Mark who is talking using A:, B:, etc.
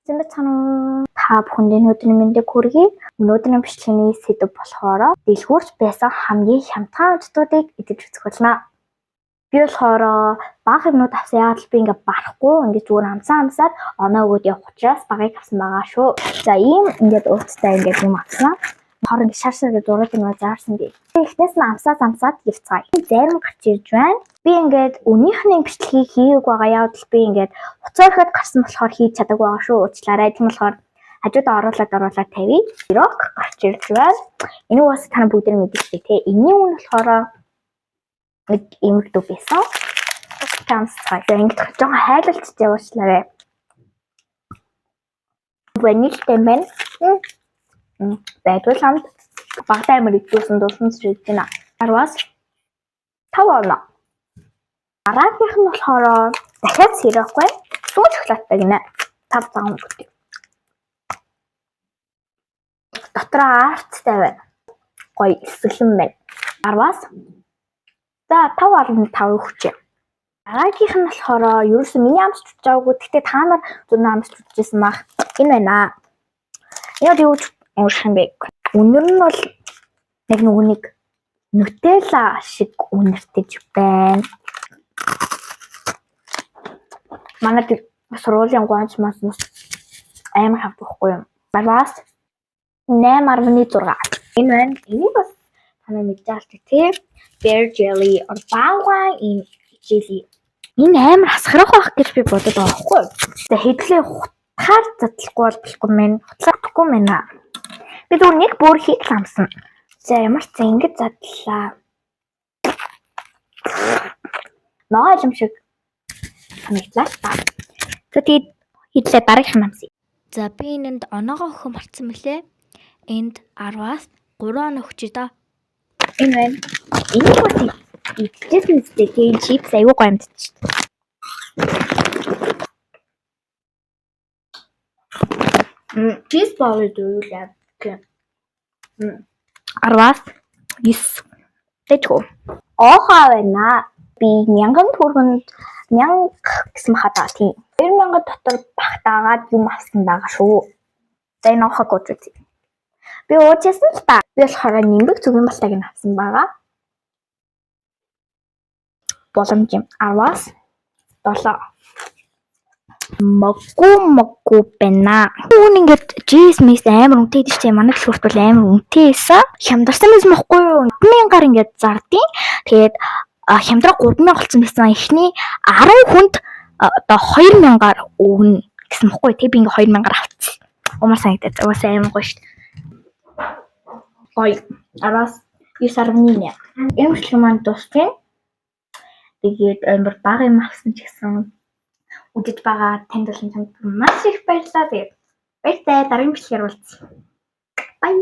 A: Зэмбэ цаана та бүхэнд өнөөдрийн мэндийг хүргэе. Өнөөдрийн бичлэгийн сэдэв болохоор дэлгүүрч байсан хамгийн хямдхан удтуудыг идэж үзэх болно. Би болохоор бага юмнууд авсан яагаад би ингээ барахгүй ингээ зүгээр амсаад оноо өгөөд явах учраас багыг авсан байгаа шүү. За ийм ингээд ууттай ингээд юм авсан. Хор ингээ шаршаа гэж дураад юм заарсан би. Эхнээс нь амсаад явцгаая. Зарим гарч ирж байна. Би ингээд өнөөхний бичлэгийг хийгээг байгаа явдал би ингээд хуцаархад гарсан болохоор хийж чадаагүй байгаа шүү. Уучлаарай. Тийм болохоор хажуудаа оруулаад тавья. Рок гарч ирж байна. Энэ бас та бүгд мэдчихтэй те. Энийн үн болохоор нэг имэгдүү байсан. Тамсцай. Ингээд жоохон хайлттай уучлаарай. Ванилтай байна. Байдгүй хамт багтаа амар идсэн дурсан зэрэг байна. Арвас 5 оноо. Дараагийнх нь болохоор дахиад сэрээхгүй сүүж шоколадтай гинэ. 5 цагаан бүгд. Дотроо арттай байна. Гоё эсгэлэн байна. Арвас за 5.5 өгч. Дараагийнх нь болохоор ерөөсөө миний амсч чаагүй. Гэхдээ та нар зөв амсч үзчихсэн баг. Энэ байна. Яг юу уушх юм бэ? Үнэр нь бол яг нэг нутелла шиг үнэртэй байна. Манай сургуулийн гонч мас амар хавдахгүй юм. Балаас 8.6. Энэ байна. Энийг бас танаа мэдээлж тий. Bear jelly or bawang in jelly. Энэ амар хасгарах байх гэж би бодод байгаа хгүй. Тэгээ хэдлээ хутгаар задлахгүй болохгүй мэн. Хутлахгүй мэн аа. Би зөв нэг бүр хийх ламсан. За ямар ч ингэж задлаа. Ноо юм шиг санагдлаа. За тэгээд хийлээ дараагийнх нь амсъя.
B: За би энэнд оноогоо өгөх марцсан мөлий. Энд 10-аас 3 оноо өгч доо.
A: Энэ байна. Энийг бас идчихсэн үстэй тийм чипс аюу гоё амтчих. Чиз бол юу яа. 10-аас 9. Тэжгүй. Оохоо байна. Би 1000 төгрөгөнд 1000 гэсэн хатаа тийм. 2000 дотор багтаагаад юм авсан байгаа шүү. За энэ оохоо гооч үгүй. Би уучсан л та. Би болохоор нимбэг зүгэн балтайг нь авсан байгаа. Боломж юм. 10-аас 7. Моггүй байна. Үүн ингээд жис мис амар үнэтэй дээ чи манай дэлгүүрт бол амар үнэтэйсэн. Хямдарсан байсан байхгүй юу? 1000-аар ингээд зардیں۔ Тэгээд хямдраа 3000 болсон байсан. Эхний 10 хүнд одоо 2000-аар өгнө гэсэн баггүй. Тэг би ингээ 2000-аар авчихсан. Умар санагдаад уусаа амар гоё шүү. Гоё. 10-аас 9.1. Энэ бичлэг маань дууссан. Тэгээд амар бага юм авсан ч гэсэн үдэж байгаа танд бол чамд маш их баярлалаа. Тэгээд баяртай дараагийн бичлэгээр уулзъя. Bye.